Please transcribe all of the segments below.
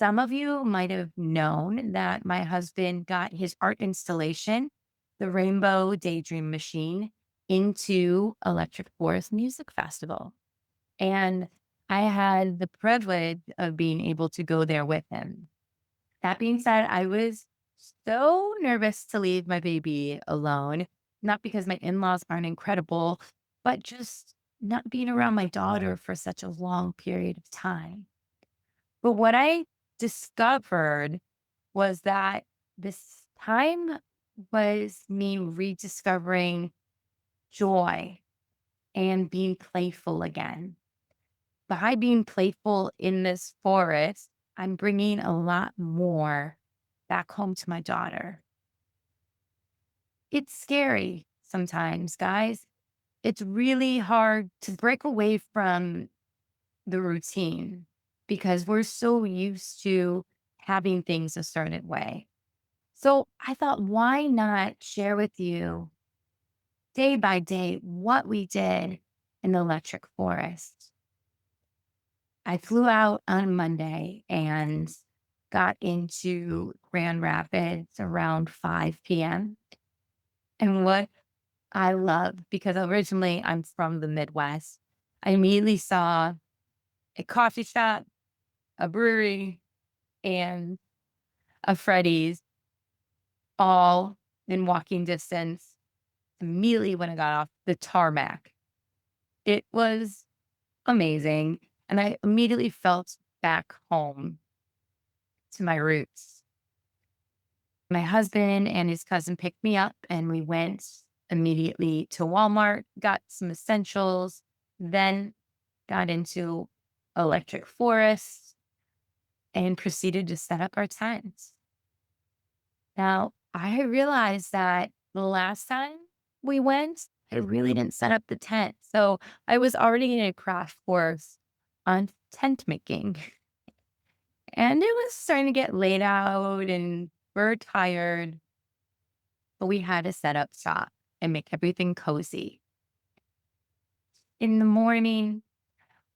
Some of you might have known that my husband got his art installation, the Rainbow Daydream Machine, into Electric Forest Music Festival. And I had the privilege of being able to go there with him. That being said, I was so nervous to leave my baby alone, not because my in laws aren't incredible, but just not being around my daughter for such a long period of time. But what I discovered was that this time was me rediscovering joy and being playful again. By being playful in this forest, I'm bringing a lot more back home to my daughter. It's scary sometimes, guys. It's really hard to break away from the routine because we're so used to having things a certain way. So I thought, why not share with you day by day what we did in the electric forest? I flew out on Monday and got into Grand Rapids around 5 p.m. And what I love, because originally I'm from the Midwest, I immediately saw a coffee shop, a brewery, and a Freddy's all in walking distance immediately when I got off the tarmac. It was amazing. And I immediately felt back home to my roots. My husband and his cousin picked me up, and we went immediately to Walmart, got some essentials, then got into electric forest and proceeded to set up our tent. Now, I realized that the last time we went, I really didn't set up the tent. So I was already in a crash course on tent making. And it was starting to get late out and we're tired, but we had to set up shop and make everything cozy. In the morning,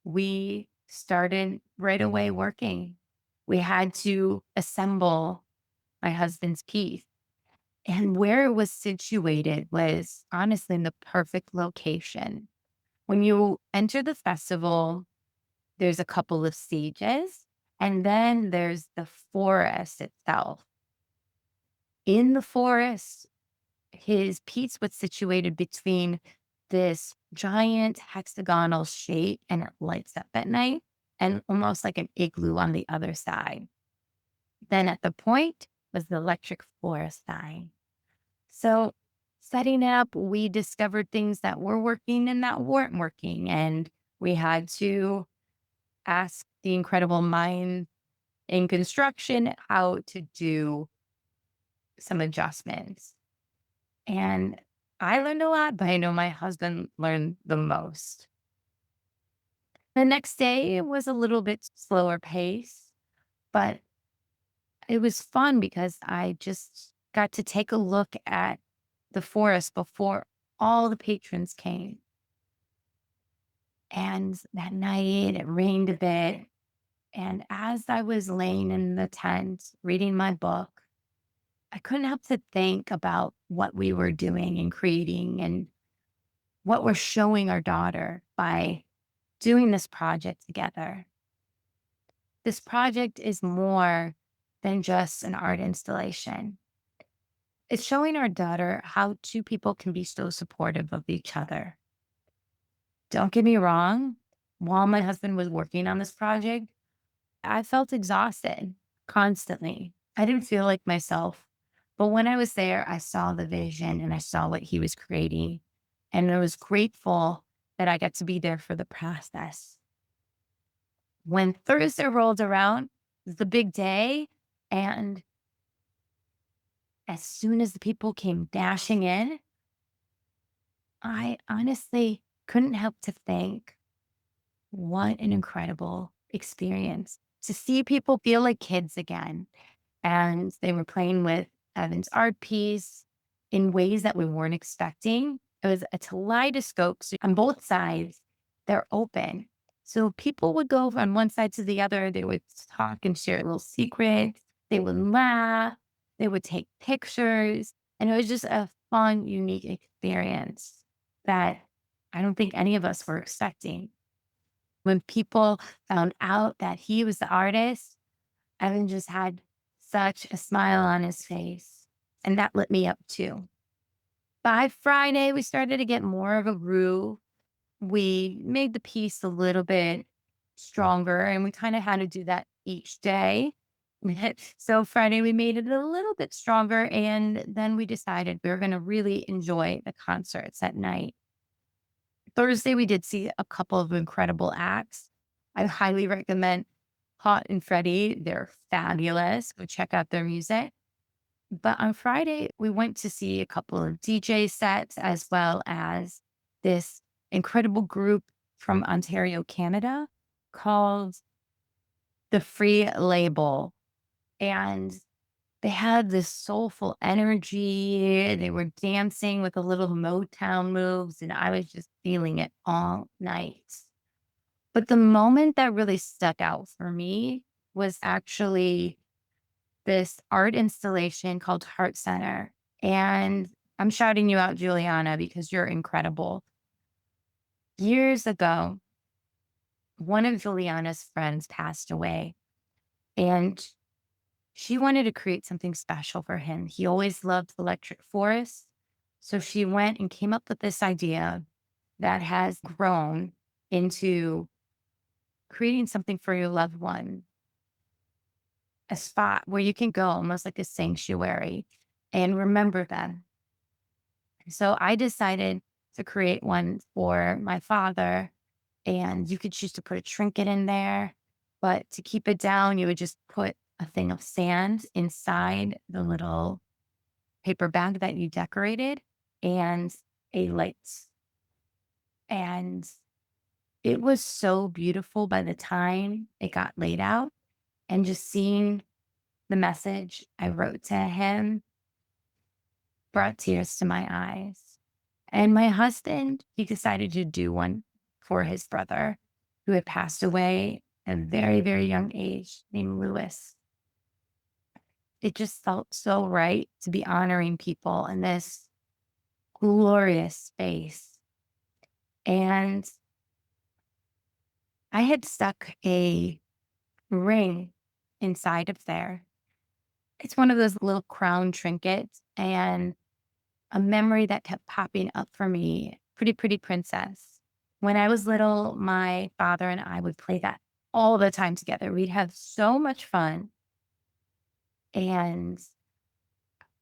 we started right away working. We had to assemble my husband's piece. And where it was situated was honestly in the perfect location. When you enter the festival, there's a couple of stages, and then there's the forest itself. In the forest, his piece was situated between this giant hexagonal shape, and it lights up at night, and almost like an igloo on the other side. Then at the point was the electric forest sign. So setting up, we discovered things that were working and that weren't working. And we had to ask the incredible mind in construction how to do some adjustments. And I learned a lot, but I know my husband learned the most. The next day it was a little bit slower pace, but it was fun because I just got to take a look at the forest before all the patrons came. And that night it rained a bit. And as I was laying in the tent reading my book, I couldn't help to think about what we were doing and creating and what we're showing our daughter by doing this project together. This project is more than just an art installation. It's showing our daughter how two people can be so supportive of each other. Don't get me wrong, while my husband was working on this project, I felt exhausted constantly. I didn't feel like myself. But when I was there, I saw the vision and I saw what he was creating. And I was grateful that I got to be there for the process. When Thursday rolled around, it was the big day. And as soon as the people came dashing in, I honestly couldn't help to think, what an incredible experience to see people feel like kids again. And they were playing with Evan's art piece in ways that we weren't expecting. It was a kaleidoscope. So on both sides, they're open. So people would go from one side to the other. They would talk and share little secrets. They would laugh. They would take pictures. And it was just a fun, unique experience that I don't think any of us were expecting. When people found out that he was the artist, Evan just had such a smile on his face, and that lit me up too. By Friday, we started to get more of a groove. We made the piece a little bit stronger, and we kind of had to do that each day. So Friday, we made it a little bit stronger, and then we decided we were going to really enjoy the concerts at night. Thursday, we did see a couple of incredible acts. I highly recommend Hot and Freddie. They're fabulous. Go check out their music. But on Friday, we went to see a couple of DJ sets as well as this incredible group from Ontario, Canada called the Free Label. And they had this soulful energy. They were dancing with the little Motown moves, and I was just feeling it all night. But the moment that really stuck out for me was actually this art installation called Heart Center. And I'm shouting you out, Juliana, because you're incredible. Years ago, one of Juliana's friends passed away, and she wanted to create something special for him. He always loved electric forests. So she went and came up with this idea that has grown into creating something for your loved one, a spot where you can go almost like a sanctuary and remember them. So I decided to create one for my father, and you could choose to put a trinket in there. But to keep it down, you would just put a thing of sand inside the little paper bag that you decorated and a light. And it was so beautiful by the time it got laid out, and just seeing the message I wrote to him brought tears to my eyes. And my husband, he decided to do one for his brother who had passed away at a very, very young age, named Lewis. It just felt so right to be honoring people in this glorious space. And I had stuck a ring inside of there. It's one of those little crown trinkets and a memory that kept popping up for me. Pretty, pretty princess. When I was little, my father and I would play that all the time together. We'd have so much fun. And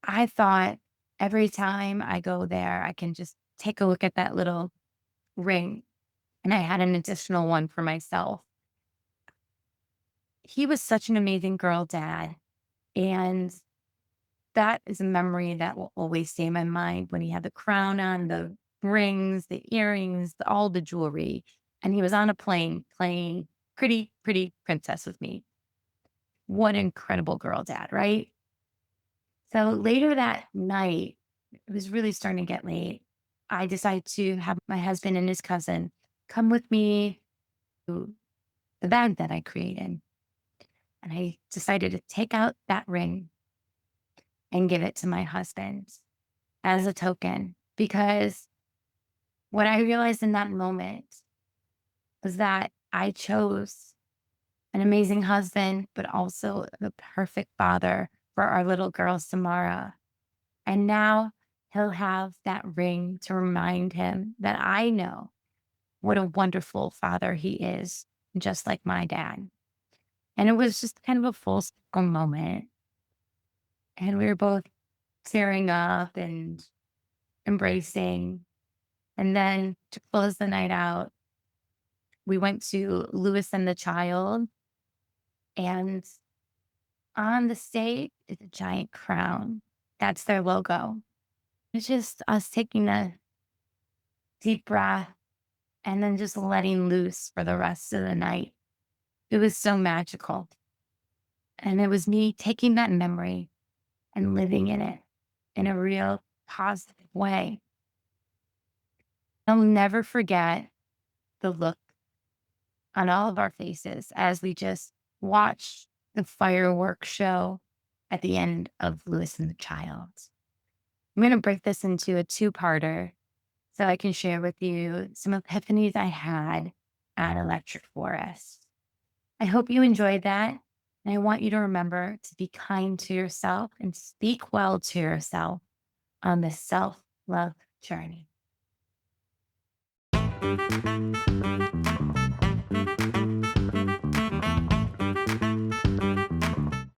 I thought every time I go there, I can just take a look at that little ring. And I had an additional one for myself. He was such an amazing girl dad. And that is a memory that will always stay in my mind when he had the crown on, the rings, the earrings, all the jewelry. And he was on a plane playing Pretty, Pretty Princess with me. What an incredible girl dad, right? So later that night, it was really starting to get late. I decided to have my husband and his cousin come with me to the bag that I created. And I decided to take out that ring and give it to my husband as a token, because what I realized in that moment was that I chose an amazing husband, but also the perfect father for our little girl, Samara. And now he'll have that ring to remind him that I know what a wonderful father he is, just like my dad. And it was just kind of a full circle moment. And we were both tearing up and embracing. And then to close the night out, we went to Lewis and the Child, and on the stage is a giant crown That's their logo. It's just us taking a deep breath and then just letting loose for the rest of the night. It was so magical. And it was me taking that memory and living in it in a real positive way. I'll never forget the look on all of our faces as we just watched the fireworks show at the end of Lewis and the Child. I'm going to break this into a two-parter so I can share with you some epiphanies I had at Electric Forest. I hope you enjoyed that. And I want you to remember to be kind to yourself and speak well to yourself on this self love journey.